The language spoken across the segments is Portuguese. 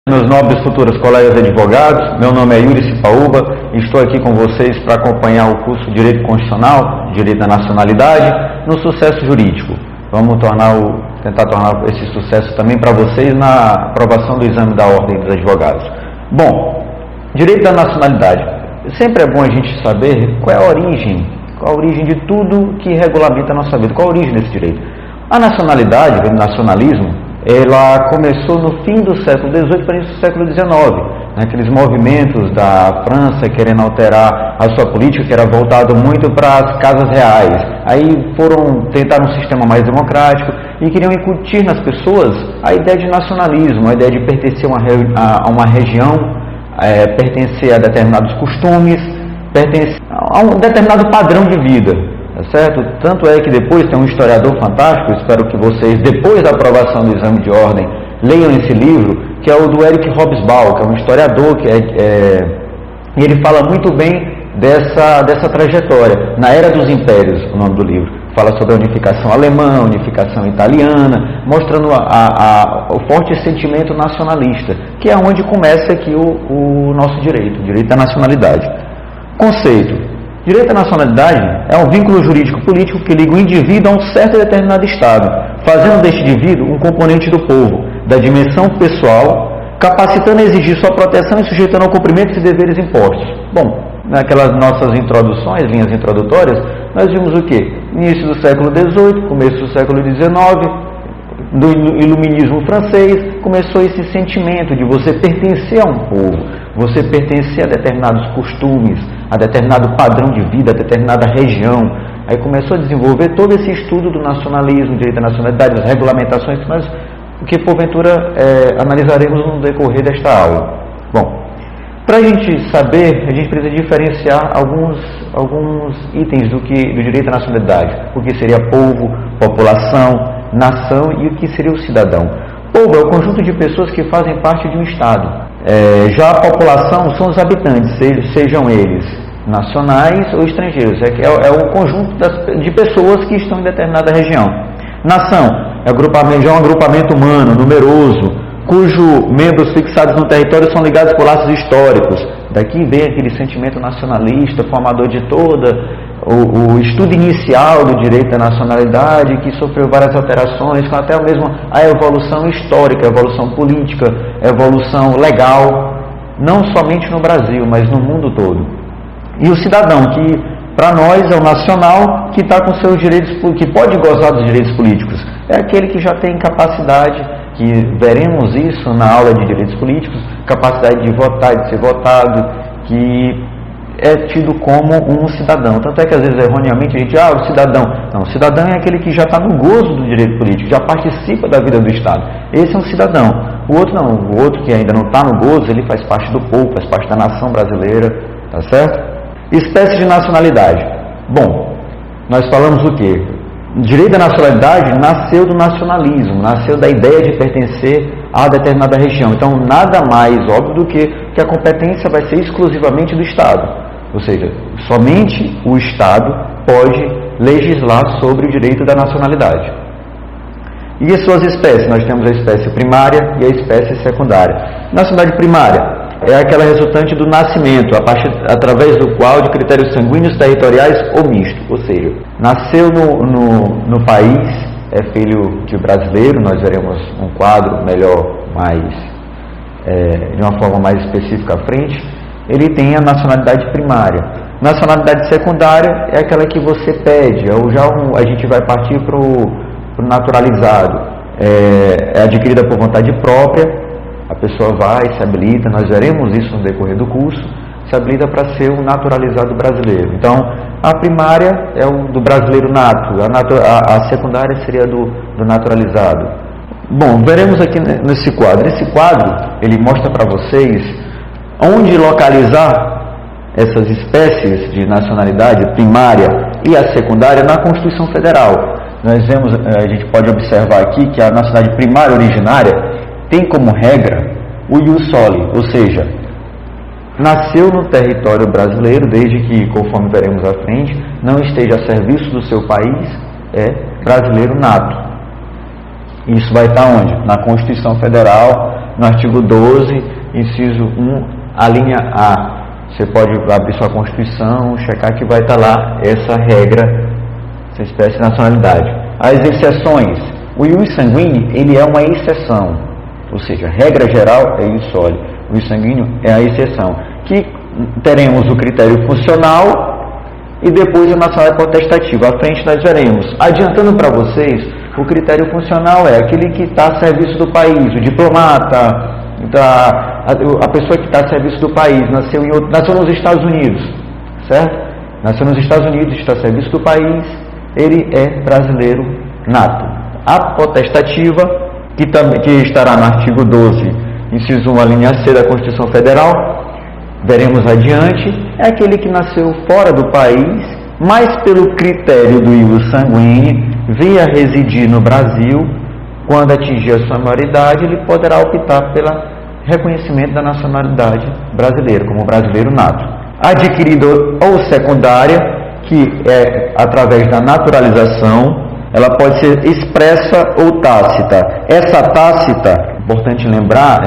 Meus nobres futuros colegas advogados, meu nome é Yuri Cipaúba e estou aqui com vocês para acompanhar o curso de Direito Constitucional, Direito da Nacionalidade, no sucesso jurídico. Vamos tentar tornar esse sucesso também para vocês na aprovação do exame da Ordem dos Advogados. Bom, Direito da Nacionalidade. Sempre é bom a gente saber qual é a origem de tudo que regulamenta a nossa vida, qual a origem desse direito. A nacionalidade, o nacionalismo, ela começou no fim do século XVIII para o início do século XIX, naqueles movimentos da França querendo alterar a sua política, que era voltado muito para as casas reais. Aí tentaram um sistema mais democrático e queriam incutir nas pessoas a ideia de nacionalismo, a ideia de pertencer a uma região, pertencer a determinados costumes, pertencer a um determinado padrão de vida. Tá certo? Tanto é que depois tem um historiador fantástico, espero que vocês, depois da aprovação do exame de ordem, leiam esse livro, que é o do Eric Hobsbawm, que é um historiador, e ele fala muito bem dessa trajetória. Na Era dos Impérios, o nome do livro, fala sobre a unificação alemã, a unificação italiana, mostrando o forte sentimento nacionalista, que é onde começa aqui o nosso direito, o direito da nacionalidade. Conceito. Direito à nacionalidade é um vínculo jurídico-político que liga o indivíduo a um certo e determinado Estado, fazendo deste indivíduo um componente do povo, da dimensão pessoal, capacitando a exigir sua proteção e sujeitando ao cumprimento de deveres impostos. Bom, naquelas nossas introduções, linhas introdutórias, nós vimos o quê? Início do século XVIII, começo do século XIX, do iluminismo francês, começou esse sentimento de você pertencer a um povo, você pertencer a determinados costumes, a determinado padrão de vida, a determinada região. Aí começou a desenvolver todo esse estudo do nacionalismo, direito à nacionalidade, as regulamentações, que porventura analisaremos no decorrer desta aula. Bom, para a gente saber, a gente precisa diferenciar alguns itens do direito à nacionalidade, o que seria povo, população, nação e o que seria o cidadão. Povo é o conjunto de pessoas que fazem parte de um Estado. Já a população são os habitantes, sejam eles nacionais ou estrangeiros. É o conjunto de pessoas que estão em determinada região. Nação já é um agrupamento humano, numeroso, cujos membros fixados no território são ligados por laços históricos. Daqui vem aquele sentimento nacionalista, formador de o estudo inicial do direito da nacionalidade, que sofreu várias alterações, com até mesmo a evolução histórica, a evolução política, a evolução legal, não somente no Brasil, mas no mundo todo. E o cidadão, que para nós é o nacional, que está com seus direitos, que pode gozar dos direitos políticos, é aquele que já tem capacidade, que veremos isso na aula de direitos políticos, capacidade de votar, de ser votado, que é tido como um cidadão. Tanto é que às vezes erroneamente a gente o cidadão. Não, o cidadão é aquele que já está no gozo do direito político, já participa da vida do Estado. Esse é um cidadão. O outro não, o outro que ainda não está no gozo, ele faz parte do povo, faz parte da nação brasileira, tá certo? Espécie de nacionalidade. Bom, nós falamos o quê? O direito da nacionalidade nasceu do nacionalismo, nasceu da ideia de pertencer a determinada região. Então, nada mais óbvio do que a competência vai ser exclusivamente do Estado. Ou seja, somente o Estado pode legislar sobre o direito da nacionalidade. E as suas espécies? Nós temos a espécie primária e a espécie secundária. Nacionalidade primária é aquela resultante do nascimento, através do qual, de critérios sanguíneos, territoriais ou misto. Ou seja, nasceu no país, é filho de brasileiro. Nós veremos um quadro melhor, de uma forma mais específica à frente. Ele tem a nacionalidade primária. Nacionalidade secundária é aquela que você pede, a gente vai partir para o naturalizado. É adquirida por vontade própria, a pessoa vai, se habilita, nós veremos isso no decorrer do curso, se habilita para ser um naturalizado brasileiro. Então, a primária é o do brasileiro nato, a secundária seria do naturalizado. Bom, veremos aqui nesse quadro. Esse quadro, ele mostra para vocês onde localizar essas espécies de nacionalidade primária e a secundária na Constituição Federal. A gente pode observar aqui que a nacionalidade primária originária tem como regra o ius soli, ou seja, nasceu no território brasileiro, desde que, conforme veremos à frente, não esteja a serviço do seu país, é brasileiro nato. Isso vai estar onde? Na Constituição Federal, no artigo 12, inciso 1, a linha A. Você pode abrir sua Constituição, checar que vai estar lá essa regra, essa espécie de nacionalidade. As exceções. O ius sanguíneo, ele é uma exceção, ou seja, a regra geral é ius soli. O ius sanguíneo é a exceção. Que teremos o critério funcional e depois a nacionalidade potestativa. À frente nós veremos. Adiantando para vocês, o critério funcional é aquele que está a serviço do país, o diplomata, a pessoa que está a serviço do país, nasceu nos Estados Unidos, certo? Nasceu nos Estados Unidos, está a serviço do país, ele é brasileiro nato. A potestativa, que estará no artigo 12, inciso 1, a linha C da Constituição Federal, veremos adiante, é aquele que nasceu fora do país, mas pelo critério do ius sanguíneo, venha residir no Brasil. Quando atingir a sua maioridade, ele poderá optar pelo reconhecimento da nacionalidade brasileira, como brasileiro nato. Adquirida ou secundária, que é através da naturalização, ela pode ser expressa ou tácita. Essa tácita, importante lembrar,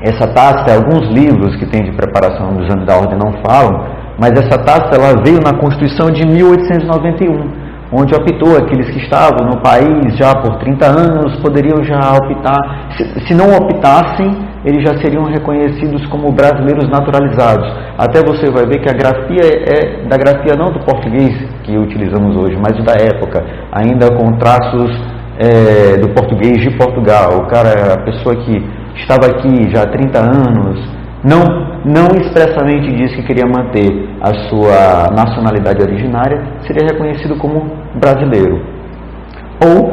essa tácita, alguns livros que tem de preparação do exame da ordem não falam, mas essa tácita ela veio na Constituição de 1891, onde optou aqueles que estavam no país já por 30 anos, poderiam já optar, se não optassem, eles já seriam reconhecidos como brasileiros naturalizados. Até você vai ver que a grafia é da grafia não do português que utilizamos hoje, mas da época, ainda com traços do português de Portugal. O cara, a pessoa que estava aqui já há 30 anos, não expressamente disse que queria manter a sua nacionalidade originária, seria reconhecido como brasileiro. Ou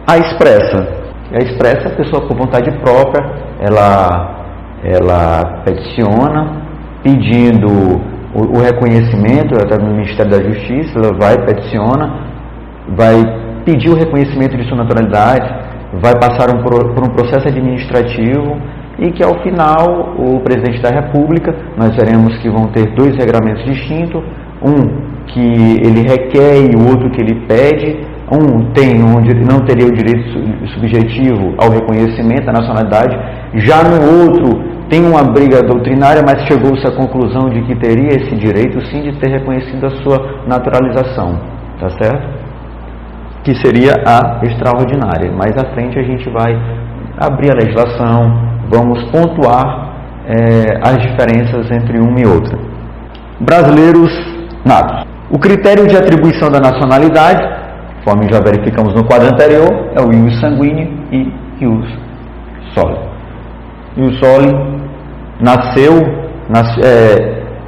a expressa. A expressa, a pessoa por vontade própria, ela peticiona, pedindo o reconhecimento, até no Ministério da Justiça, ela peticiona, vai pedir o reconhecimento de sua naturalidade, vai passar por um processo administrativo, e que ao final o presidente da República, nós veremos que vão ter dois regramentos distintos, um que ele requer e o outro que ele pede. Um não teria o direito subjetivo ao reconhecimento da nacionalidade, já no outro tem uma briga doutrinária, mas chegou-se à conclusão de que teria esse direito sim de ter reconhecido a sua naturalização, tá certo? Que seria a extraordinária. Mais à frente a gente vai abrir a legislação, vamos pontuar as diferenças entre uma e outra. Brasileiros natos. O critério de atribuição da nacionalidade, conforme já verificamos no quadro anterior, é o ius sanguíneo e ius soli. Ius soli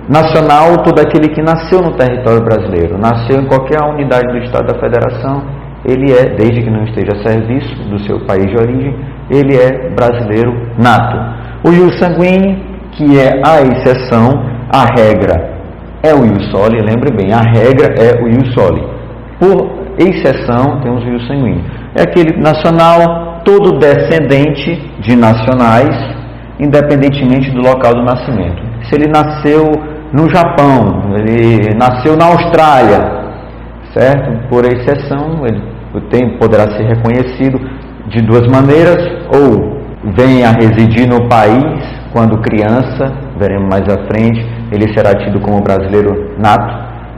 nacional, todo aquele que nasceu no território brasileiro, nasceu em qualquer unidade do Estado da Federação, ele é, desde que não esteja a serviço do seu país de origem, ele é brasileiro nato. O ius sanguíneo, que é a exceção, a regra é o ius soli, lembre bem, a regra é o ius soli. Por exceção, temos o ius sanguíneo. É aquele nacional, todo descendente de nacionais, independentemente do local do nascimento. Se ele nasceu no Japão, ele nasceu na Austrália, certo? Por exceção, ele poderá ser reconhecido de duas maneiras, ou vem a residir no país quando criança, veremos mais à frente, ele será tido como brasileiro nato.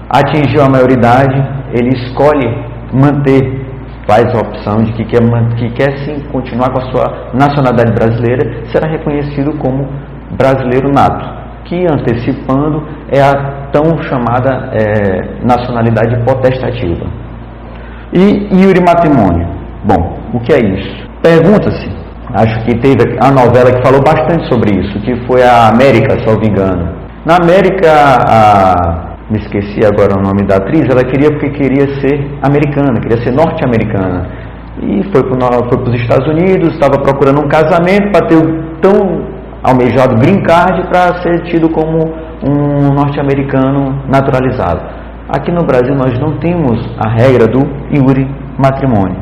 Atingiu a maioridade, ele escolhe manter, faz a opção de que quer sim continuar com a sua nacionalidade brasileira, será reconhecido como brasileiro nato, que antecipando é a tão chamada nacionalidade potestativa. E iure matrimônio. Bom, o que é isso? Pergunta-se, acho que teve a novela que falou bastante sobre isso, que foi a América, se eu não me engano. Na América, me esqueci agora o nome da atriz, ela queria ser americana, queria ser norte-americana. E foi para os Estados Unidos, estava procurando um casamento para ter o tão almejado green card para ser tido como um norte-americano naturalizado. Aqui no Brasil nós não temos a regra do iure matrimônio,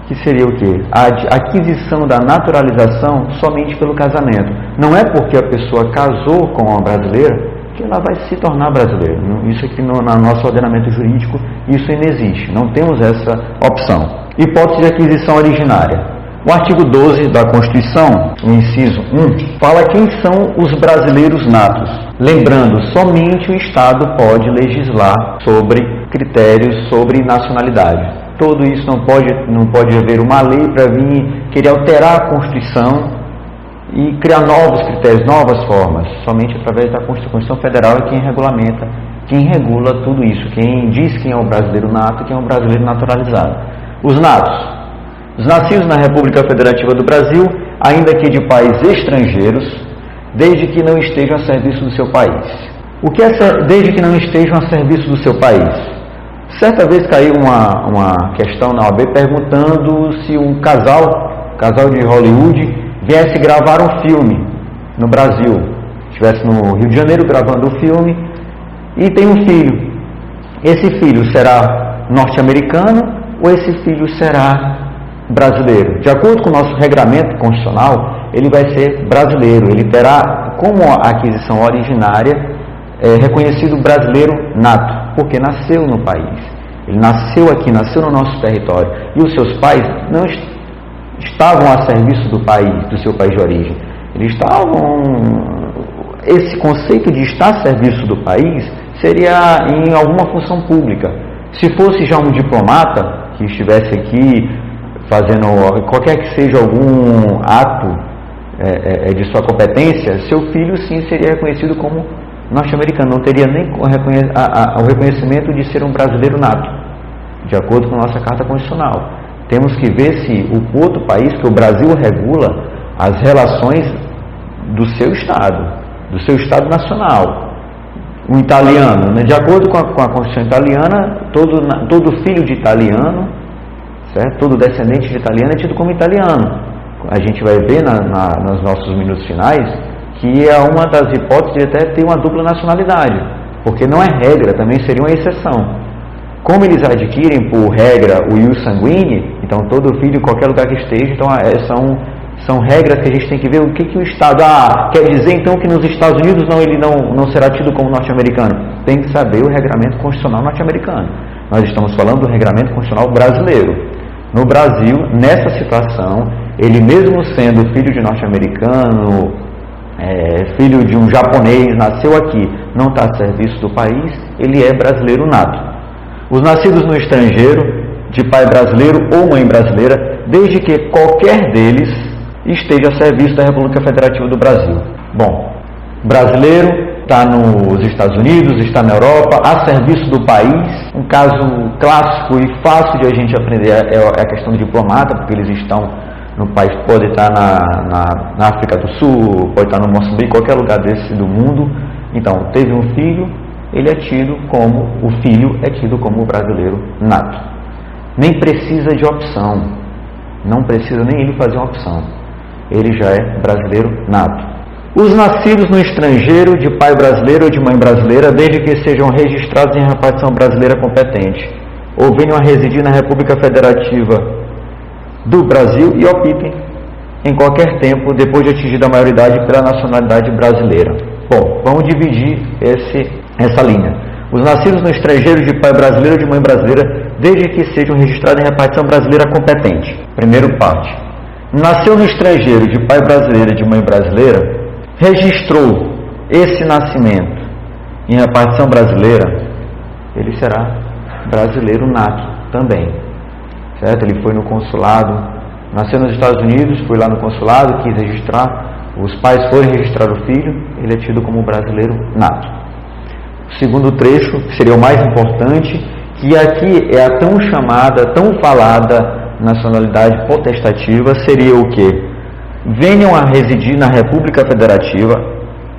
que seria o quê? A aquisição da naturalização somente pelo casamento. Não é porque a pessoa casou com uma brasileira que ela vai se tornar brasileira. Isso aqui no nosso ordenamento jurídico, isso não existe. Não temos essa opção. Hipótese de aquisição originária. O artigo 12 da Constituição, o inciso 1, fala quem são os brasileiros natos. Lembrando, somente o Estado pode legislar sobre critérios sobre nacionalidade. Todo isso não pode haver uma lei para vir querer alterar a Constituição e criar novos critérios, novas formas. Somente através da Constituição Federal é quem regulamenta, quem regula tudo isso, quem diz quem é o brasileiro nato e quem é o brasileiro naturalizado. Os natos. Os nascidos na República Federativa do Brasil, ainda que de pais estrangeiros, desde que não estejam a serviço do seu país. O que é desde que não estejam a serviço do seu país? Certa vez caiu uma questão na OAB perguntando se um casal de Hollywood, viesse gravar um filme no Brasil, estivesse no Rio de Janeiro gravando o filme e tem um filho. Esse filho será norte-americano ou esse filho será brasileiro? De acordo com o nosso regramento constitucional, ele vai ser brasileiro. Ele terá como aquisição originária reconhecido brasileiro nato, porque nasceu no país. Ele nasceu aqui, nasceu no nosso território. E os seus pais não estavam a serviço do país, do seu país de origem. Eles estavam... Esse conceito de estar a serviço do país seria em alguma função pública. Se fosse já um diplomata que estivesse aqui fazendo qualquer que seja algum ato de sua competência, seu filho sim seria reconhecido como norte-americano, não teria nem o reconhecimento de ser um brasileiro nato, de acordo com a nossa Carta Constitucional. Temos que ver se o outro país, que o Brasil regula as relações do seu Estado nacional. O italiano, né? De acordo com a Constituição italiana, todo filho de italiano, certo? Todo descendente de italiano é tido como italiano. A gente vai ver nos nossos minutos finais que é uma das hipóteses de até ter uma dupla nacionalidade, porque não é regra, também seria uma exceção. Como eles adquirem por regra o ius sanguíneo, então todo filho em qualquer lugar que esteja, então são regras que a gente tem que ver o que o Estado... quer dizer então que nos Estados Unidos ele não será tido como norte-americano. Tem que saber o regramento constitucional norte-americano. Nós estamos falando do regramento constitucional brasileiro. No Brasil, nessa situação, ele mesmo sendo filho de norte-americano, filho de um japonês, nasceu aqui, não está a serviço do país, ele é brasileiro nato. Os nascidos no estrangeiro, de pai brasileiro ou mãe brasileira, desde que qualquer deles esteja a serviço da República Federativa do Brasil. Bom, brasileiro está nos Estados Unidos, está na Europa, a serviço do país. Um caso clássico e fácil de a gente aprender é a questão do diplomata, porque eles estão no país, pode estar na África do Sul, pode estar no Moçambique, qualquer lugar desse do mundo. Então, teve um filho, o filho é tido como brasileiro nato. Nem precisa de opção, não precisa nem ele fazer uma opção, ele já é brasileiro nato. Os nascidos no estrangeiro, de pai brasileiro ou de mãe brasileira, desde que sejam registrados em repartição brasileira competente, ou venham a residir na República Federativa do Brasil e optem em qualquer tempo, depois de atingida a maioridade, pela nacionalidade brasileira. Bom, vamos dividir essa linha. Os nascidos no estrangeiro, de pai brasileiro ou de mãe brasileira, desde que sejam registrados em repartição brasileira competente. Primeiro parte. Nasceu no estrangeiro, de pai brasileiro e de mãe brasileira, registrou esse nascimento em repartição brasileira, ele será brasileiro nato também, certo? Ele foi no consulado, nasceu nos Estados Unidos, foi lá no consulado, quis registrar, os pais foram registrar o filho, ele é tido como brasileiro nato. O segundo trecho, que seria o mais importante, que aqui é a tão chamada, tão falada nacionalidade potestativa, seria o quê? Venham a residir na República Federativa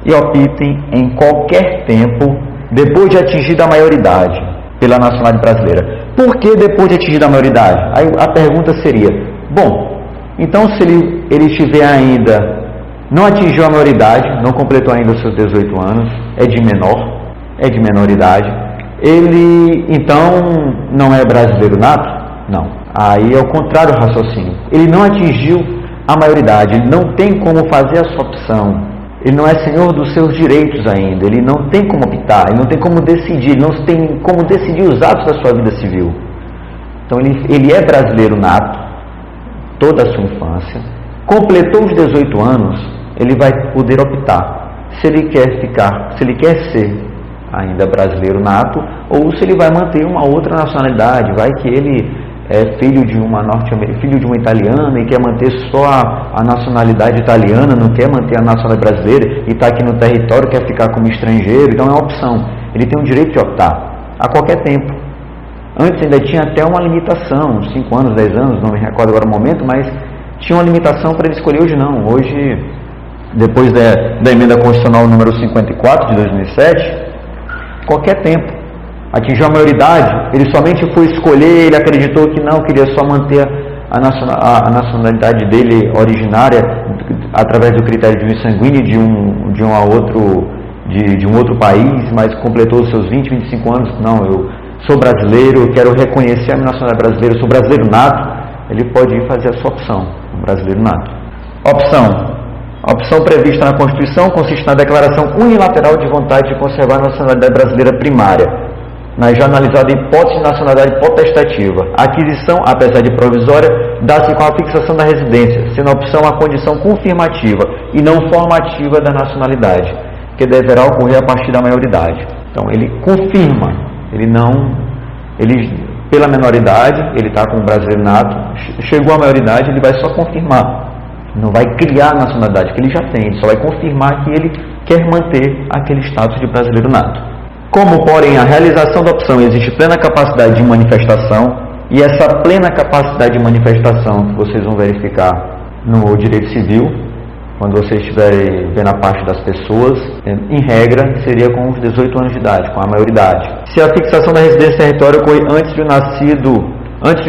e optem em qualquer tempo, depois de atingida a maioridade, pela nacionalidade brasileira. Por que depois de atingida a maioridade? Aí a pergunta seria, bom, então se ele estiver ainda, não atingiu a maioridade, não completou ainda os seus 18 anos, é de menoridade, ele então não é brasileiro nato? Não. Aí é o contrário do raciocínio. Ele não atingiu a maioridade, ele não tem como fazer a sua opção, ele não é senhor dos seus direitos ainda, ele não tem como optar, ele não tem como decidir, ele não tem como decidir os atos da sua vida civil. Então ele é brasileiro nato, toda a sua infância, completou os 18 anos, ele vai poder optar se ele quer ser ainda brasileiro nato ou se ele vai manter uma outra nacionalidade. Vai que ele é filho de uma filho de uma italiana e quer manter só a nacionalidade italiana, não quer manter a nacionalidade brasileira e está aqui no território, quer ficar como estrangeiro. Então é uma opção, ele tem o direito de optar a qualquer tempo. Antes ainda tinha até uma limitação, 5 anos, 10 anos, não me recordo agora o momento, mas tinha uma limitação para ele escolher. Hoje não. Hoje, depois da emenda constitucional número 54 de 2007, qualquer tempo. Atingiu a maioridade, ele somente foi escolher, ele acreditou que não, queria só manter a nacionalidade dele originária através do critério de sanguíneo de um outro país, mas completou os seus 20, 25 anos, não, eu sou brasileiro, eu quero reconhecer a minha nacionalidade brasileira, eu sou brasileiro nato, ele pode ir fazer a sua opção, um brasileiro nato. A opção prevista na Constituição consiste na declaração unilateral de vontade de conservar a nacionalidade brasileira primária, na já analisada hipótese de nacionalidade potestativa. A aquisição, apesar de provisória, dá-se com a fixação da residência, sendo a opção a condição confirmativa e não formativa da nacionalidade, que deverá ocorrer a partir da maioridade. Então, ele confirma, pela menoridade, ele está com o brasileiro nato, chegou à maioridade, ele vai só confirmar. Não vai criar a nacionalidade que ele já tem, ele só vai confirmar que ele quer manter aquele status de brasileiro nato. Como, porém, a realização da opção existe plena capacidade de manifestação, e essa plena capacidade de manifestação que vocês vão verificar no direito civil, quando vocês estiverem vendo a parte das pessoas, em regra, seria com os 18 anos de idade, com a maioridade. Se a fixação da residência territória ocorrer antes de o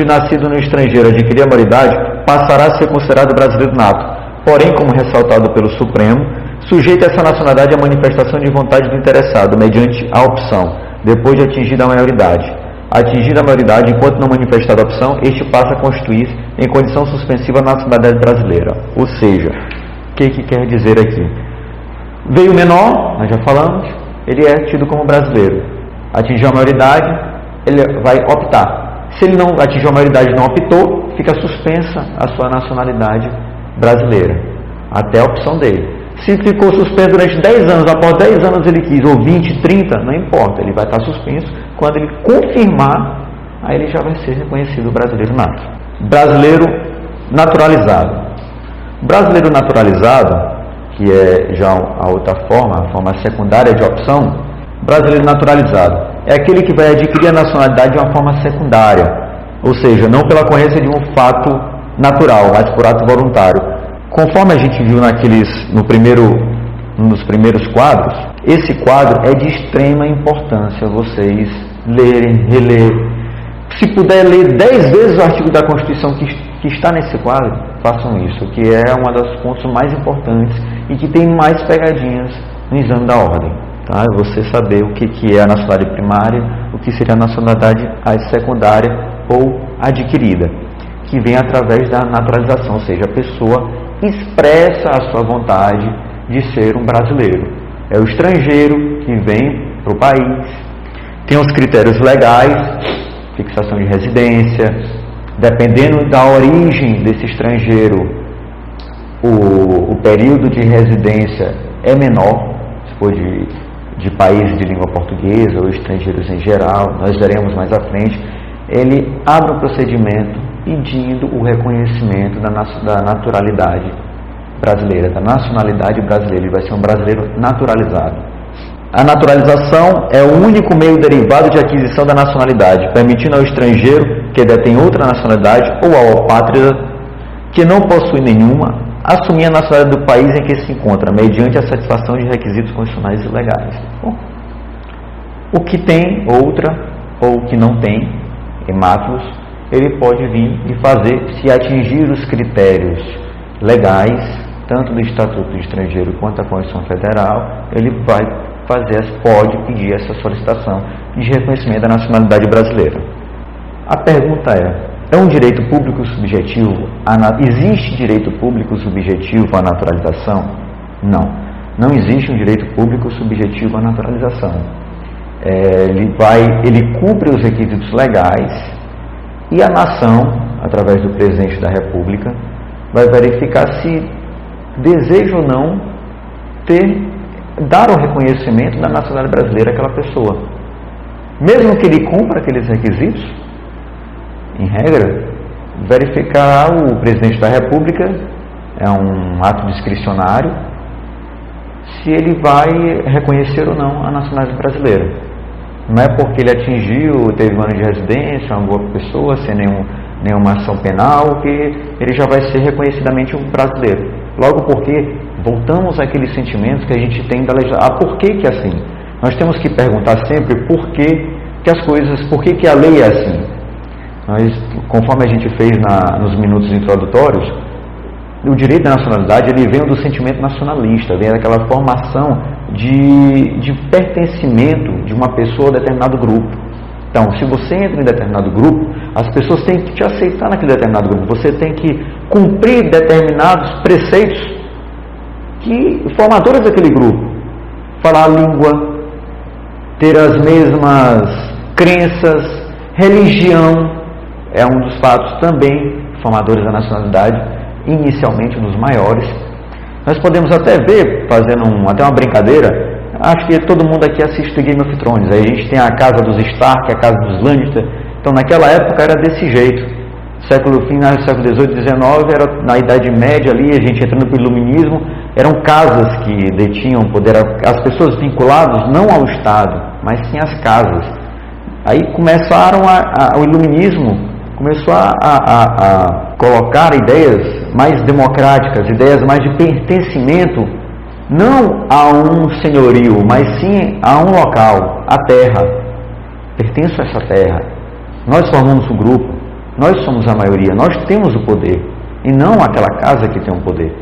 nascido no estrangeiro adquirir a maioridade, passará a ser considerado brasileiro nato. Porém, como ressaltado pelo Supremo, sujeita essa nacionalidade à manifestação de vontade do interessado, mediante a opção, depois de atingida a maioridade. Atingida a maioridade, enquanto não manifestada a opção, este passa a constituir em condição suspensiva a nacionalidade brasileira. Ou seja, o que quer dizer aqui? Veio menor, nós já falamos, ele é tido como brasileiro. Atingiu a maioridade, ele vai optar. Se ele não atingiu a maioridade e não optou, fica suspensa a sua nacionalidade brasileira, até a opção dele. Se ficou suspenso durante 10 anos, após 10 anos ele quis, ou 20, 30, não importa, ele vai estar suspenso. Quando ele confirmar, aí ele já vai ser reconhecido brasileiro nato. Brasileiro naturalizado. Brasileiro naturalizado, que é já a outra forma, a forma secundária de opção, brasileiro naturalizado é aquele que vai adquirir a nacionalidade de uma forma secundária, ou seja, não pela ocorrência de um fato natural, mas por ato voluntário. Conforme a gente viu nos primeiros quadros, esse quadro é de extrema importância vocês lerem, relerem. Se puder ler 10 vezes o artigo da Constituição que está nesse quadro, façam isso, que é um dos pontos mais importantes e que tem mais pegadinhas no exame da ordem. Tá? Você saber o que é a nacionalidade primária, o que seria a nacionalidade secundária ou adquirida, que vem através da naturalização, ou seja, a pessoa expressa a sua vontade de ser um brasileiro. É o estrangeiro que vem para o país, tem os critérios legais, fixação de residência, dependendo da origem desse estrangeiro, o período de residência é menor, se for de países de língua portuguesa ou estrangeiros em geral, nós veremos mais à frente. Ele abre um procedimento pedindo o reconhecimento da naturalidade brasileira, da nacionalidade brasileira. Ele vai ser um brasileiro naturalizado. A naturalização é o único meio derivado de aquisição da nacionalidade, permitindo ao estrangeiro que detém outra nacionalidade ou ao apátrida que não possui nenhuma assumir a nacionalidade do país em que se encontra, mediante a satisfação de requisitos constitucionais e legais. Bom, o que tem outra ou o que não tem hemáfilos, ele pode vir e fazer, se atingir os critérios legais, tanto do Estatuto do Estrangeiro quanto da Constituição Federal, ele pode pedir essa solicitação de reconhecimento da nacionalidade brasileira. A pergunta é um direito público subjetivo? Existe direito público subjetivo à naturalização? Não existe um direito público subjetivo à naturalização. Ele cumpre os requisitos legais e a nação, através do presidente da República, vai verificar se deseja ou não dar o reconhecimento da nacionalidade brasileira àquela pessoa. Mesmo que ele cumpra aqueles requisitos, em regra, verificar o presidente da República, é um ato discricionário, se ele vai reconhecer ou não a nacionalidade brasileira. Não é porque ele atingiu, teve um ano de residência, uma boa pessoa, sem nenhuma ação penal, que ele já vai ser reconhecidamente um brasileiro. Logo porque voltamos àqueles sentimentos que a gente tem da legislação. Por que é assim? Nós temos que perguntar sempre por que as coisas, por que a lei é assim. Conforme a gente fez nos minutos introdutórios, o direito da nacionalidade ele vem do sentimento nacionalista, vem daquela formação de pertencimento de uma pessoa a determinado grupo. Então, se você entra em determinado grupo, as pessoas têm que te aceitar naquele determinado grupo. Você tem que cumprir determinados preceitos formadores daquele grupo. Falar a língua, ter as mesmas crenças, religião, é um dos fatos também formadores da nacionalidade, inicialmente um dos maiores. Nós podemos até ver, fazendo até uma brincadeira, acho que todo mundo aqui assiste Game of Thrones. Aí a gente tem a casa dos Stark, a casa dos Lannister. Então naquela época era desse jeito. Final do século XVIII, XIX, era na Idade Média ali, a gente entrando para o Iluminismo, eram casas que detinham poder, as pessoas vinculadas não ao Estado, mas sim às casas. Aí começaram o Iluminismo começou a colocar ideias mais democráticas, ideias mais de pertencimento, não a um senhorio, mas sim a um local, a terra. Pertenço a essa terra. Nós formamos o grupo, nós somos a maioria, nós temos o poder, e não aquela casa que tem o poder.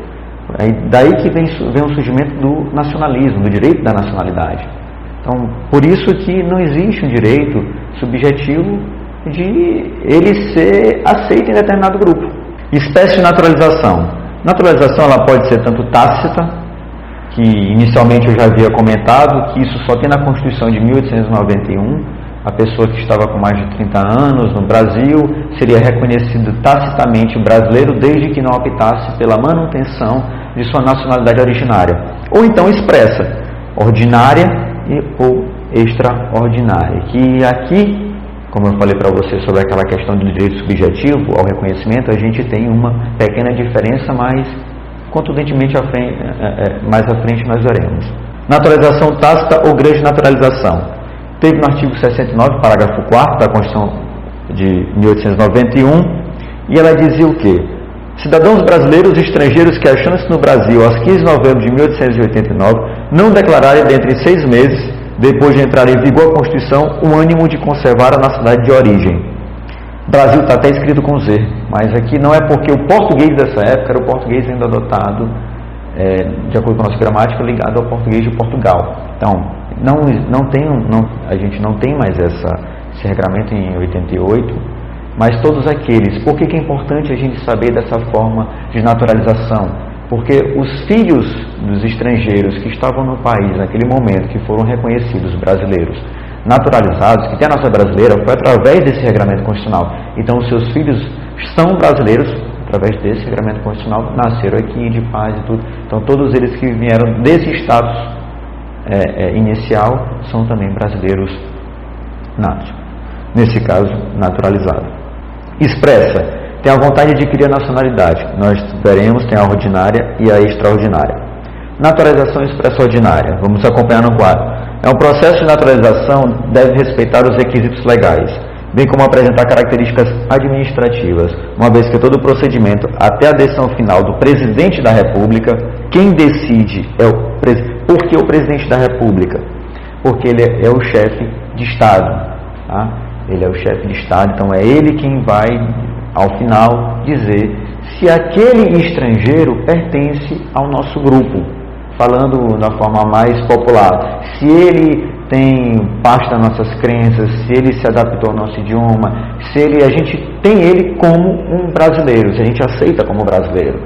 Daí que vem o surgimento do nacionalismo, do direito da nacionalidade. Então, por isso que não existe um direito subjetivo de ele ser aceito em determinado grupo. Espécie de naturalização. Naturalização ela pode ser tanto tácita, que inicialmente eu já havia comentado, que isso só tem na Constituição de 1891, a pessoa que estava com mais de 30 anos no Brasil seria reconhecido tacitamente brasileiro desde que não optasse pela manutenção de sua nacionalidade originária. Ou então expressa, ordinária ou extraordinária, que aqui, como eu falei para você sobre aquela questão do direito subjetivo ao reconhecimento, a gente tem uma pequena diferença, mas contundentemente mais à frente nós veremos. Naturalização tácita ou grande naturalização. Teve no artigo 69, parágrafo 4º da Constituição de 1891, e ela dizia o quê? Cidadãos brasileiros e estrangeiros que achando-se no Brasil aos 15 de novembro de 1889 não declararem dentre 6 meses depois de entrar em vigor a Constituição, o ânimo de conservar a nacionalidade de origem. Brasil está até escrito com Z, mas aqui não é porque o português dessa época era o português ainda adotado, de acordo com a nossa gramática, ligado ao português de Portugal. Então, a gente não tem mais esse regramento em 88, mas todos aqueles. Por que é importante a gente saber dessa forma de naturalização? Porque os filhos dos estrangeiros que estavam no país naquele momento, que foram reconhecidos brasileiros, naturalizados, que tem a nossa brasileira, foi através desse regramento constitucional. Então os seus filhos são brasileiros, através desse regramento constitucional, nasceram aqui de paz e tudo. Então todos eles que vieram desse status inicial são também brasileiros natos. Nesse caso, naturalizado. Expressa. Tem a vontade de adquirir a nacionalidade. Nós veremos, tem a ordinária e a extraordinária. Naturalização expressa ordinária. Vamos acompanhar no quadro. É um processo de naturalização deve respeitar os requisitos legais, bem como apresentar características administrativas, uma vez que todo o procedimento, até a decisão final do presidente da República, quem decide é o presidente. Por que o presidente da República? Porque ele é o chefe de Estado. Tá? Ele é o chefe de Estado, então é ele quem vai, ao final, dizer se aquele estrangeiro pertence ao nosso grupo, falando da forma mais popular. Se ele tem parte das nossas crenças, se ele se adaptou ao nosso idioma, a gente tem ele como um brasileiro, se a gente aceita como brasileiro.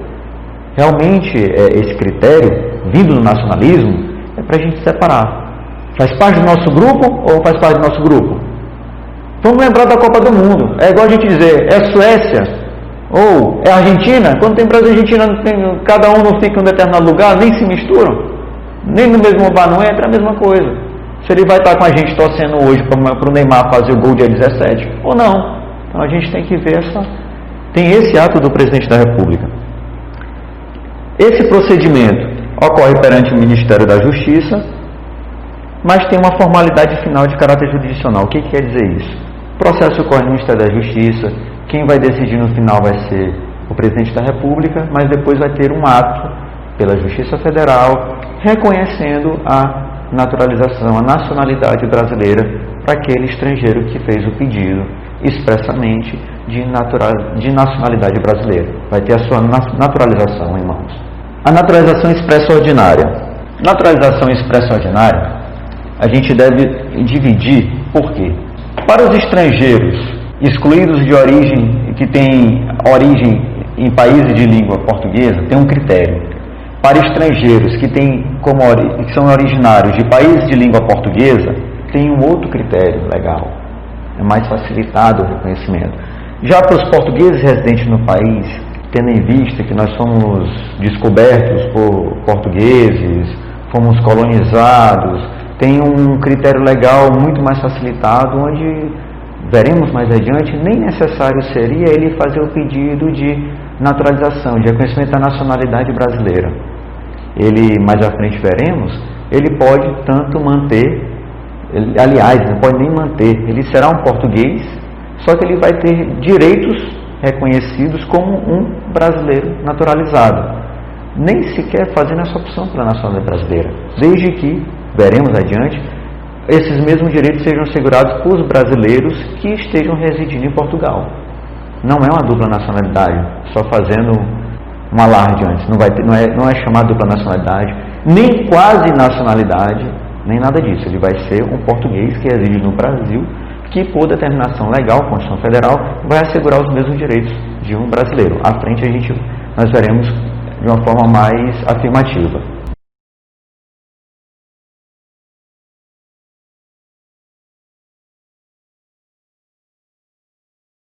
Realmente, esse critério, vindo do nacionalismo, é para a gente separar. Faz parte do nosso grupo ou faz parte do nosso grupo? Vamos lembrar da Copa do Mundo. É igual a gente dizer, é Suécia Ou é Argentina? Quando tem Brasil e Argentina, cada um não fica em um determinado lugar, nem se misturam, nem no mesmo bar não entra, é a mesma coisa. Se ele vai estar com a gente torcendo hoje para o Neymar fazer o gol dia 17, ou não. Então a gente tem que ver tem esse ato do presidente da República. Esse procedimento ocorre perante o Ministério da Justiça, mas tem uma formalidade final de caráter jurisdicional. O que quer dizer isso? O processo ocorre no Ministério da Justiça, quem vai decidir no final vai ser o presidente da República, mas depois vai ter um ato pela Justiça Federal reconhecendo a naturalização, a nacionalidade brasileira para aquele estrangeiro que fez o pedido expressamente de nacionalidade brasileira. Vai ter a sua naturalização, irmãos. A naturalização expressa ordinária. Naturalização expressa ordinária, a gente deve dividir, por quê? Para os estrangeiros excluídos de origem, que têm origem em países de língua portuguesa, tem um critério. Para estrangeiros que são originários de países de língua portuguesa, tem um outro critério legal. É mais facilitado o reconhecimento. Já para os portugueses residentes no país, tendo em vista que nós fomos descobertos por portugueses, fomos colonizados, tem um critério legal muito mais facilitado, onde veremos mais adiante, nem necessário seria ele fazer o pedido de naturalização, de reconhecimento da nacionalidade brasileira. Ele, mais à frente veremos, ele pode tanto manter, aliás, não pode nem manter, ele será um português, só que ele vai ter direitos reconhecidos como um brasileiro naturalizado. Nem sequer fazendo essa opção pela nacionalidade brasileira, desde que, veremos adiante, esses mesmos direitos sejam assegurados por os brasileiros que estejam residindo em Portugal. Não é uma dupla nacionalidade, só fazendo um alarde antes. Não é chamado dupla nacionalidade, nem quase nacionalidade, nem nada disso. Ele vai ser um português que reside no Brasil, que por determinação legal, Constituição Federal, vai assegurar os mesmos direitos de um brasileiro. À frente nós veremos de uma forma mais afirmativa.